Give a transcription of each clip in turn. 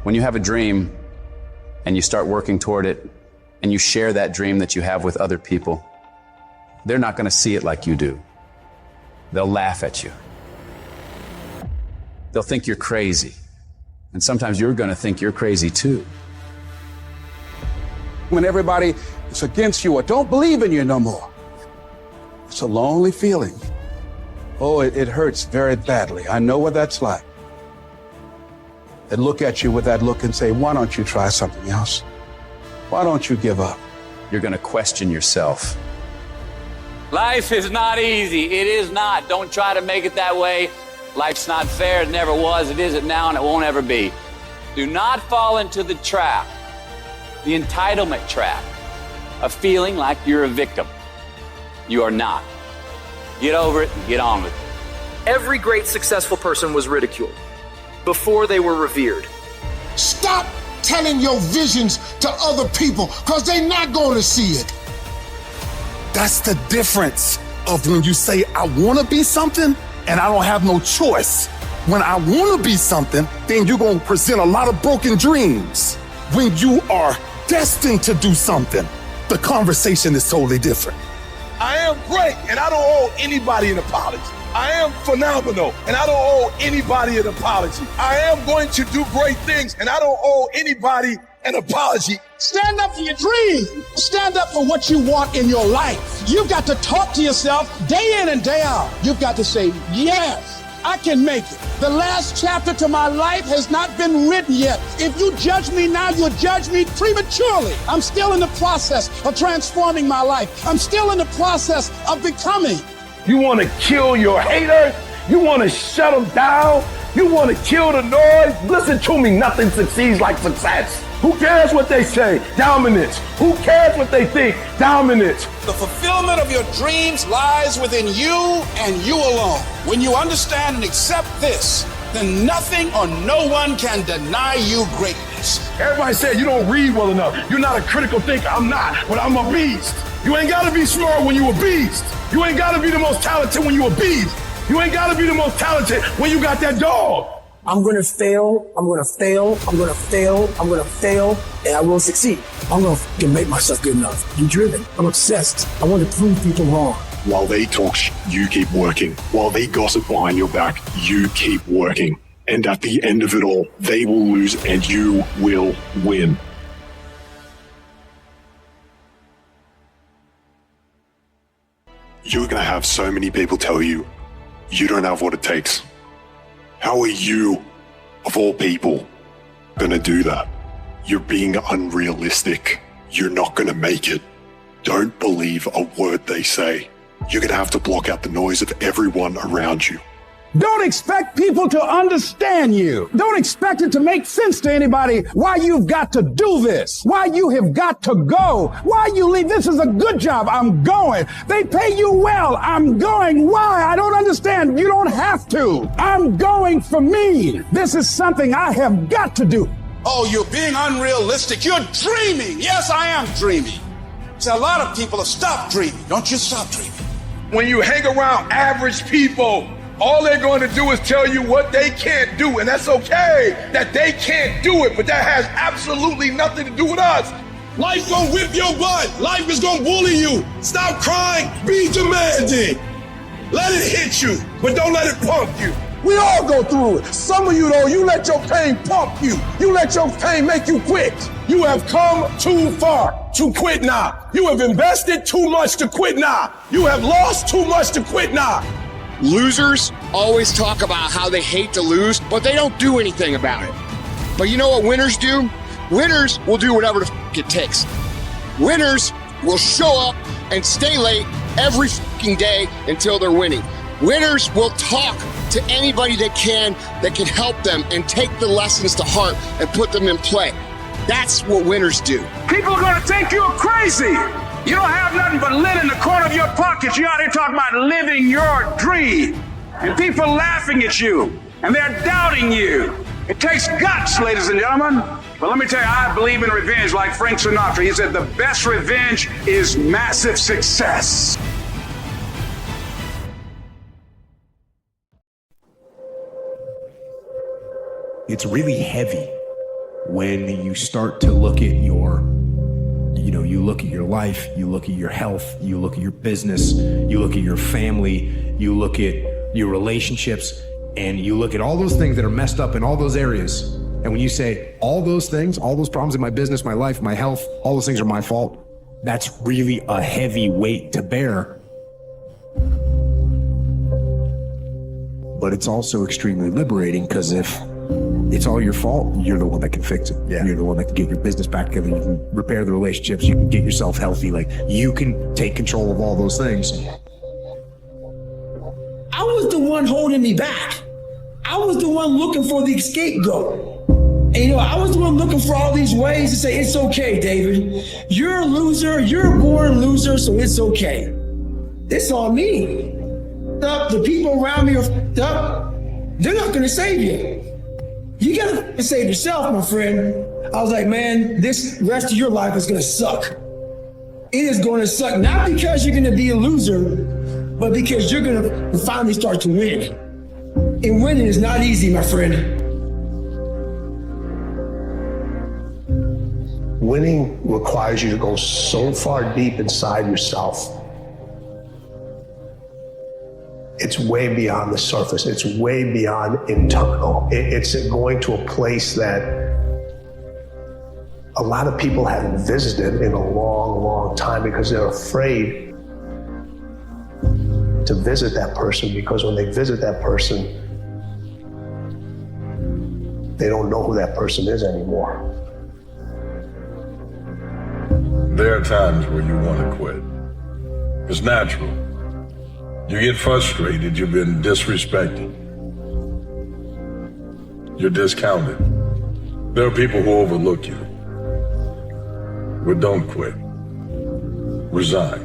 When you have a dream and you start working toward it and you share that dream that you have with other people, they're not going to see it like you do. They'll laugh at you. They'll think you're crazy. And sometimes you're going to think you're crazy too. When everybody is against you or don't believe in you no more, it's a lonely feeling. Oh, it hurts very badly. I know what that's like. They look at you with that look and say, why don't you try something else? Why don't you give up? You're going to question yourself. Life is not easy. It is not. Don't try to make it that way. Life's not fair. It never was. It isn't now, and it won't ever be. Do not fall into the trap, the entitlement trap, of feeling like you're a victim. You are not. Get over it and get on with it. Every great successful person was ridiculed before they were revered. Stop telling your visions to other people, because they're not going to see it. That's the difference of when you say, I want to be something and I don't have no choice. When I want to be something, then you're going to present a lot of broken dreams. When you are destined to do something, the conversation is totally different. I am great, and I don't owe anybody an apology. I am phenomenal, and I don't owe anybody an apology. I am going to do great things, and I don't owe anybody an apology. Stand up for your dream. Stand up for what you want in your life. You've got to talk to yourself day in and day out. You've got to say, yes, I can make it. The last chapter to my life has not been written yet. If you judge me now, you'll judge me prematurely. I'm still in the process of transforming my life. I'm still in the process of becoming. You want to kill your haters? You want to shut them down? You want to kill the noise? Listen to me, nothing succeeds like success. Who cares what they say? Dominance. Who cares what they think? Dominance. The fulfillment of your dreams lies within you and you alone. When you understand and accept this, then nothing or no one can deny you greatness. Everybody said you don't read well enough. You're not a critical thinker. I'm not, but I'm a beast. You ain't got to be smart when you a beast. You ain't got to be the most talented when you a beast. You ain't got to be the most talented when you got that dog. I'm going to fail, I'm going to fail, I'm going to fail, I'm going to fail, and I will succeed. I'm going to make myself good enough. I'm driven. I'm obsessed. I want to prove people wrong. While they talk you keep working. While they gossip behind your back, you keep working. And at the end of it all, they will lose and you will win. You're going to have so many people tell you, you don't have what it takes. How are you, of all people, going to do that? You're being unrealistic. You're not going to make it. Don't believe a word they say. You're going to have to block out the noise of everyone around you. Don't expect people to understand you. Don't expect it to make sense to anybody why you've got to do this, why you have got to go, why you leave. This is a good job. I'm going. They pay you well. I'm going. Why? I don't understand. You don't have to. I'm going for me. This is something I have got to do. Oh, you're being unrealistic. You're dreaming. Yes, I am dreaming. So a lot of people have stopped dreaming. Don't you stop dreaming. When you hang around average people, all they're going to do is tell you what they can't do, and that's okay that they can't do it, but that has absolutely nothing to do with us. Life's gonna whip your butt. Life is gonna bully you. Stop crying. Be demanding. Let it hit you, but don't let it pump you. We all go through it. Some of you, though, you let your pain pump you. You let your pain make you quit. You have come too far to quit now. You have invested too much to quit now. You have lost too much to quit now. Losers always talk about how they hate to lose, but they don't do anything about it. But you know what winners do? Winners will do whatever the it takes. Winners will show up and stay late every fucking day until they're winning. Winners will talk to anybody that can help them and take the lessons to heart and put them in play. That's what winners do. People are going to think you're crazy. You don't have nothing but lint in the corner of your pockets. You're out here talking about living your dream. And people are laughing at you. And they're doubting you. It takes guts, ladies and gentlemen. But let me tell you, I believe in revenge like Frank Sinatra. He said the best revenge is massive success. It's really heavy. when you start to look at your, you look at your life, you look at your health, you look at your business, you look at your family, you look at your relationships, and you look at all those things that are messed up in all those areas. And when you say all those things, all those problems in my business, my life, my health, all those things are my fault, that's really a heavy weight to bear. But it's also extremely liberating, because if it's all your fault, you're the one that can fix it. Yeah. You're the one that can get your business back together. You can repair the relationships. You can get yourself healthy. Like, you can take control of all those things. I was the one holding me back. I was the one looking for the scapegoat. And I was the one looking for all these ways to say, it's okay, David. You're a loser. You're a born loser, so it's okay. It's on me. The people around me are they're not going to save you. You got to save yourself, my friend. I was like, man, this rest of your life is going to suck. It is going to suck, not because you're going to be a loser, but because you're going to finally start to win. And winning is not easy, my friend. Winning requires you to go so far deep inside yourself. It's way beyond the surface. It's way beyond internal. It's going to a place that a lot of people haven't visited in a long, long time, because they're afraid to visit that person, because when they visit that person, they don't know who that person is anymore. There are times where you want to quit. It's natural. You get frustrated, you've been disrespected. You're discounted. There are people who overlook you. But don't quit. Resign.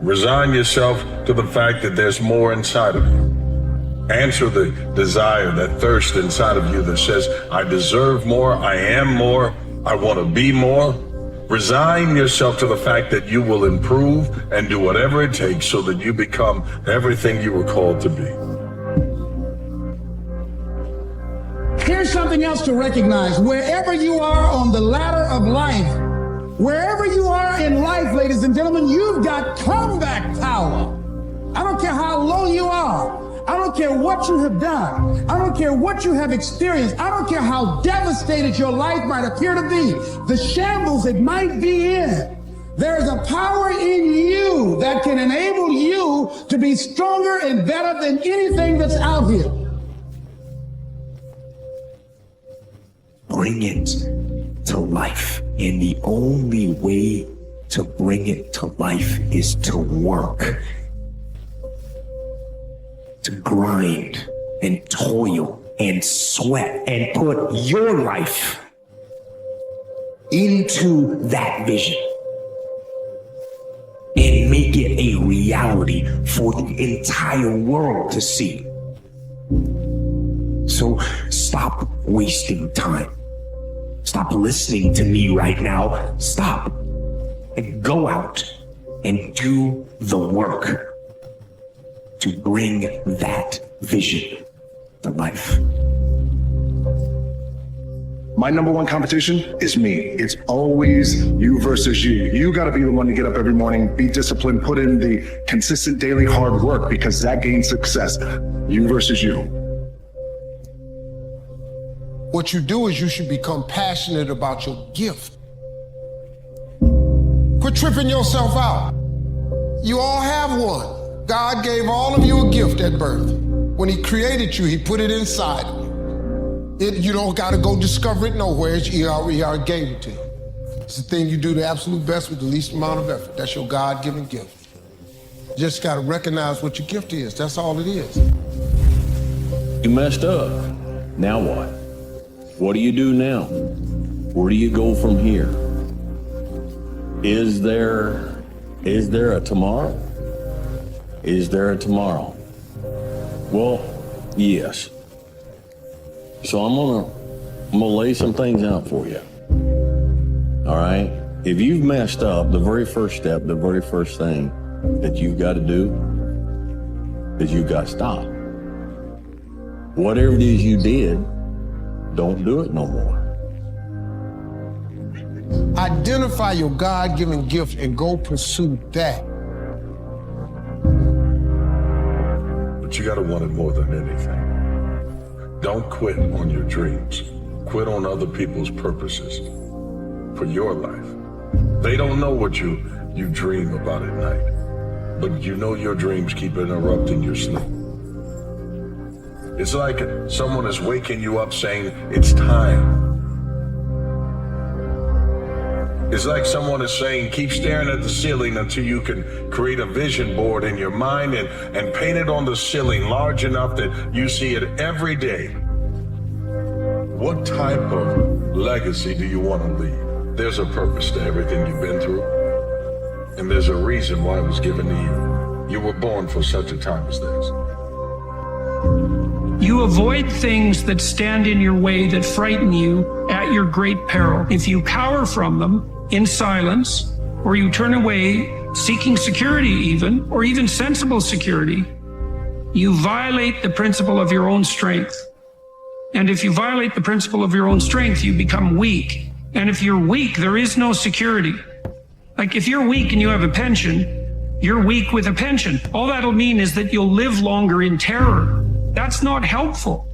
Resign yourself to the fact that there's more inside of you. Answer the desire, that thirst inside of you that says, I deserve more, I am more, I want to be more. Resign yourself to the fact that you will improve and do whatever it takes so that you become everything you were called to be. Here's something else to recognize. Wherever you are on the ladder of life, wherever you are in life, ladies and gentlemen, you've got comeback power. I don't care how low you are. I don't care what you have done. I don't care what you have experienced. I don't care how devastated your life might appear to be, the shambles it might be in. There is a power in you that can enable you to be stronger and better than anything that's out here. Bring it to life. And the only way to bring it to life is to work. To grind and toil and sweat and put your life into that vision and make it a reality for the entire world to see. So stop wasting time. Stop listening to me right now. Stop and go out and do the work to bring that vision to life. My number one competition is me. It's always you versus you. You got to be the one to get up every morning, be disciplined, put in the consistent daily hard work, because that gains success. You versus you. What you do is you should become passionate about your gift. Quit tripping yourself out. You all have one. God gave all of you a gift at birth. When he created you, he put it inside you. You don't got to go discover it nowhere. He already gave it to you. It's the thing you do the absolute best with the least amount of effort. That's your God-given gift. You just got to recognize what your gift is. That's all it is. You messed up. Now what? What do you do now? Where do you go from here? Is there a tomorrow? Is there a tomorrow? Well, yes. So I'm gonna lay some things out for you. All right? If you've messed up, the very first step, the very first thing that you've got to do is you've got to stop. Whatever it is you did, don't do it no more. Identify your God-given gift and go pursue that. But you gotta want it more than anything. Don't quit on your dreams. Quit on other people's purposes for your life. They don't know what you dream about at night, but you know your dreams keep interrupting your sleep. It's like someone is waking you up saying, it's time. It's like someone is saying, keep staring at the ceiling until you can create a vision board in your mind and paint it on the ceiling large enough that you see it every day. What type of legacy do you want to leave? There's a purpose to everything you've been through, and there's a reason why it was given to you. You were born for such a time as this. You avoid things that stand in your way that frighten you at your great peril. If you cower from them in silence, or you turn away seeking security or even sensible security, you violate the principle of your own strength. And if you violate the principle of your own strength, you become weak. And if you're weak, there is no security. Like if you're weak and you have a pension, you're weak with a pension. All that'll mean is that you'll live longer in terror. That's not helpful.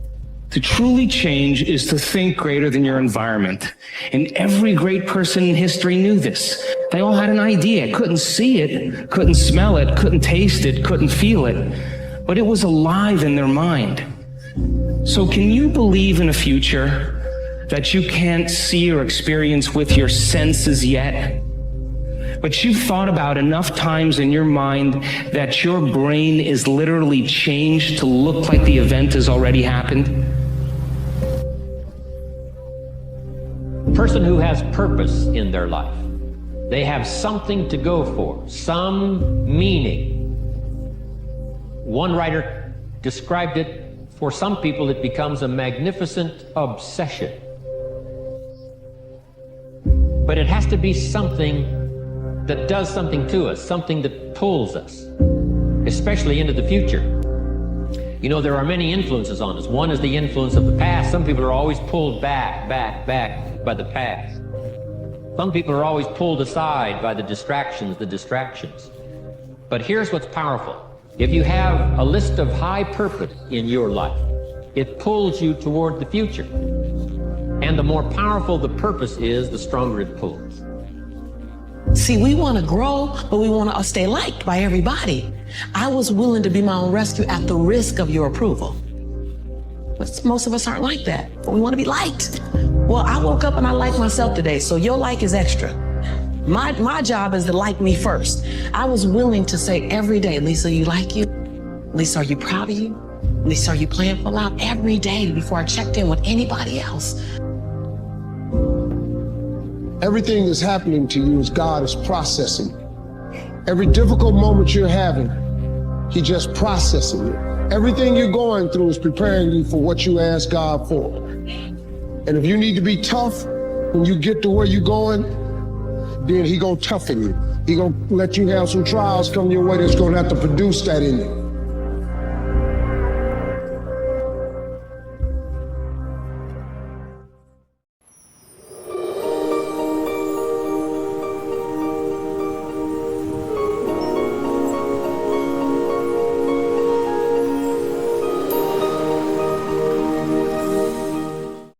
To truly change is to think greater than your environment. And every great person in history knew this. They all had an idea, couldn't see it, couldn't smell it, couldn't taste it, couldn't feel it, but it was alive in their mind. So can you believe in a future that you can't see or experience with your senses yet, but you've thought about enough times in your mind that your brain is literally changed to look like the event has already happened? Person who has purpose in their life, they have something to go for, some meaning. One writer described it, for some people it becomes a magnificent obsession. But it has to be something that does something to us, something that pulls us, especially into the future. You know, there are many influences on us. One is the influence of the past. Some people are always pulled back by the past. Some people are always pulled aside by the distractions. But here's what's powerful. If you have a list of high purpose in your life, it pulls you toward the future. And the more powerful the purpose is, the stronger it pulls. See, we want to grow, but we want to stay liked by everybody. I was willing to be my own rescue at the risk of your approval. But most of us aren't like that. We want to be liked. Well, I woke up and I like myself today, so your like is extra. My job is to like me first. I was willing to say every day, Lisa, you like you? Lisa, are you proud of you? Lisa, are you playing full out? Every day before I checked in with anybody else. Everything that's happening to you is God is processing. Every difficult moment you're having, He just processing it. Everything you're going through is preparing you for what you ask God for. And if you need to be tough when you get to where you're going, then He gonna toughen you. He gonna let you have some trials come your way that's gonna have to produce that in you.